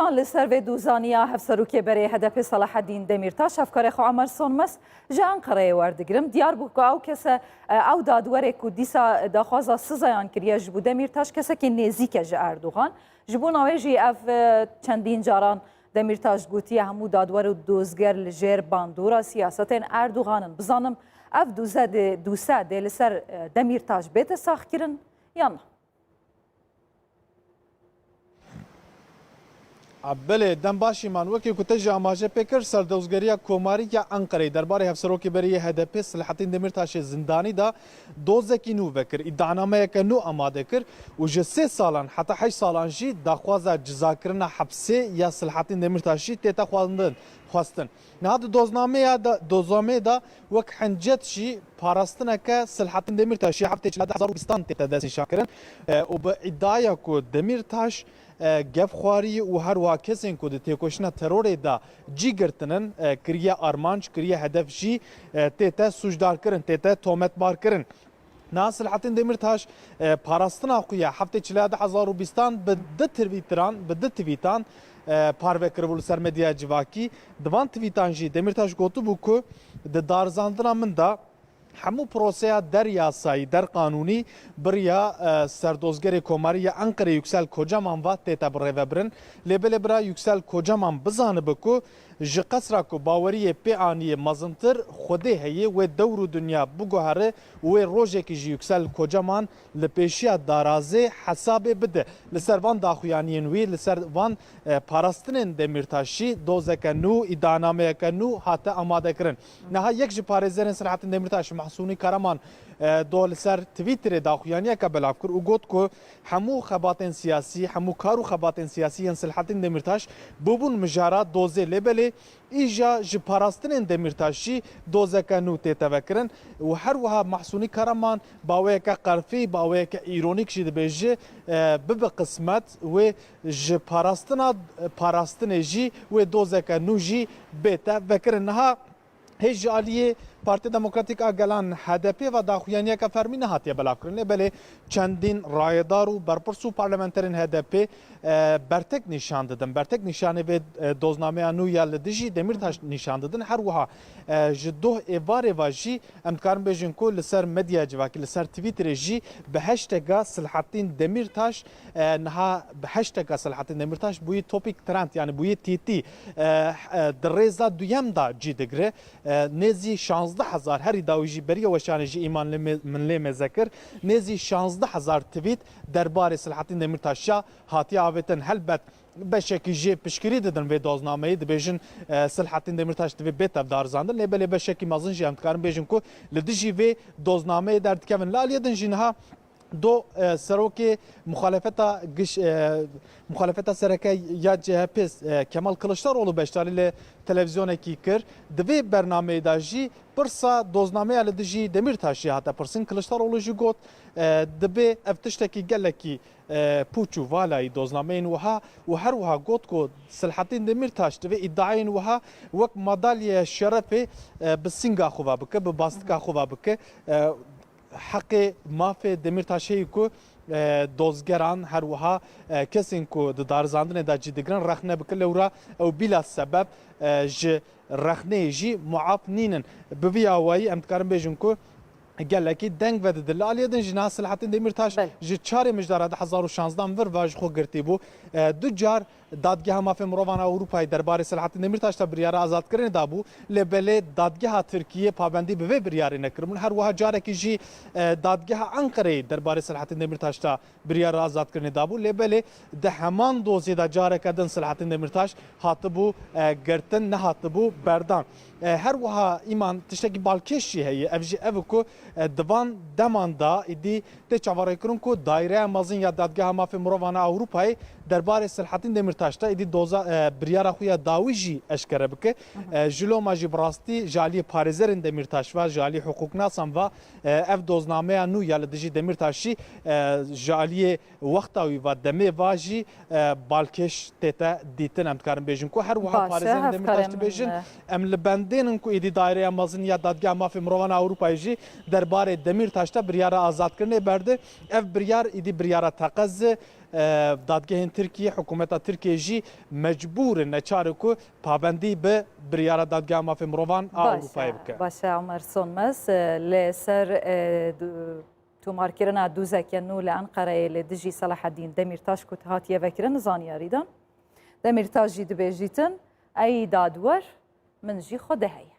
جان لسر و دوزانیا هفسروکی برای هدف صلاح الدین دمیرتاش افکار خو عمر سونمس جان قرای وردگرم دیار بو که او کس او دادوره که دیسا داخوازا سزایان کریه جبو دمیرتاش کسی که نزیک جه اردوغان جبو نویجی اف چندین جاران دمیرتاش گوتی همو دادوره و دوزگر لجر باندورا سیاستین اردوغانن بزانم اف دوسه ده لسر دمیرتاش بیت ساخ کرن یا نه؟ بله دم باشی من وکی که تجا آماجه پیکر سردوزگریا کوماری یا انقره درباره هفسروکی برای هدف صلاح الدین دمیرتاش زندانی دا دوزکی نو وکر ادعانامه که نو آماده کر و جه 3 سالان حتی 8 سالان جی داخوازا جزاکرنا حبسه یا صلاح الدین دمیرتاشی تیتا خواستن نهاد دوزنامه دا وک حنجت شی پاراستنه که صلاح الدین دمیرتاشی هفته 4000 تیتا دست نشان کرن و با ادعای که دمیرتاش گف خواری و هر واکسین کو د تکوشنا ترور دا جی گرتنن کریه ارمانج کریه هدف جی تیتا سوجدار کرن تیتا تومت بار کرن ناصر الدین دمیرتاش پاراستنا خویا هفته 4000 بده تویتان پارو کربول سر مدیا جواکی دوان تویتان جی دمیرتاش گوتو بو کو د دارزاندنا من دا همو پروسه در یاسایی در قانونی بریا سردوزگر کوماری انقره یکسل کجامان و تیتا بره برن لبل برا یکسل کجامان بزانه بکو جه قصرا کو باوری پی آنی مزنتر خوده هیه و دور دنیا بگوهره و روژه که جه یکسل کجامان لپیشی دارازه حساب بده لسر وان داخویانین وی لسر وان پاراستنین دمیرتاشی دوزکنو ادانامه کنو حتی آماده کرن نها یک جه پارزرین صلاح الدین دمیرتاش محسونی کارمان دول سر تویتر داخویانی که بلاف کر و گوت کو همو خباتن سیاسی همو کارو خباتن سیاسی صلاح الدین دمیرتاش بوبون مجارات دوزه لبله ایجا ج پاراستنین دمیرتاشی دوزکنو تتوکرن و هر وها محسونی کارمان باوی که قرفی باوی که ایرونیک شده بیجه بب قسمت و ج پاراستن جی و دوزکنو جی بیتا وکرن نها هیچ جالیه پارتی دموکراتیک آگلان هدفی و داخویانی که فرمی نهاتیه بلاف کرنه بله چندین رایدار و برپرسو پارلمنترین هدفی برتک نشان دادن برتک نشانه به دوزنامه انو یا لدیجی دمیرتاش نشان دادن هر وها جدو ایوار واجی امکان بیجن کو لسر مدیا جواکی لسر تویتر جی به هشتگا صلاح الدین دمیرتاش نها به هشتگا صلاح الدین دمیرتاش بوی توپیک ترند یعنی بوی تیتی در ریزا دویم دا جی دگره نزی 16000 هری داویجی بری وشانجی ایمان من لی مذکر نزی 16000 توییت درباره صلاح الدین دمیرتاش هاتی آویتن هلبت بشکی جی پشکری دادن به دوزنامه دبیجن صلاح الدین دمیرتاش دبی بیت دارزاندن لبلی بشکی مازن جی امکارم بیجن کو لدیجی و دوزنامه در دکمن لالیدن جنها دو سروکی مخالفت سرکه یا جهپس کمال کلشداروğlu beştariyle televizyona ki kır dve برنامه داجی پرسا دوزنامه ال دجی دمیرتاشی هاتا پرسن کلشداروğlu جی گوت دبه افتشتکی گلکی پوچو والای دوزنامه وها و هر وها گوت کو صلاح الدین دمیرتاش دبه ادعاین وها وک مدالیا شرف بسنگا خوبا بک به باستکا خوبا بک حق مافی دمیرتاشی کو دوزگران هر وها کسین کو دارزاندن دا جدگران رخنه بکل ورا او بلا سبب ج رخنه جی معاف نینن بویاوی امتکارم بیجن کو گلکی دنگ و دلالی دن جنا صلاح الدین دمیرتاش ج 4 مجدار 2016 ور واج خو گرتی بو دو جار دادگاه مافی مروان اروپای درباره صلاح الدین دمیرتاش تا بریار آزاد کرن دابو لبل دادگاه ترکیه پابندی به بریار نکرمون هر وها جاره کی جی دادگاه انقره درباره صلاح الدین دمیرتاش تا بریار آزاد کرن دابو لبل ده همان دوزی دا جاره کدن صلاح الدین دمیرتاش هاتبو گرتن نه هاتبو بردان هر وها ایمان تشتکی بالکشی هی افجی اوکو دوان دماندا ایدی ته چواره کرن کو دایره مازن یا دادگاه مافی مروان اروپای درباره صلاح الدین دمیرتاش تا ایدی دوزا بریار خویا داویجی اشکره بک جلو ماجی براستی جالی پارزرین دمیرتاش و جالی حقوق ناسم و اف دوزنامه نو یا لدجی دمیرتاشی جالی وقتاوی و دمه واجی بالکش تتا دیتن امکارم بیجن کو هر وها پارزرین دمیرتاش بیجن ام لبندین کو ایدی دایره مازن یا دادگاه مافی مروان اروپای جی درباره دمیرتاش تا بریار آزاد کرنه برده اف بریار ایدی بریار تقز دادگهên Tirkiye حکومeta Tirkiye jî mecbûr in neçarê ku pabendî bi biryara dadgeha mafê mirovan a Ewropayê bike. باشه عمر سونمس لسر تومارکردنا دوزک نو لأنقره لدجی صلاح الدین دمیرتاش کت هاتیه وکرن زانیاری دم دمیرتاش جی دبیجیتن ای دادور من جی خود هی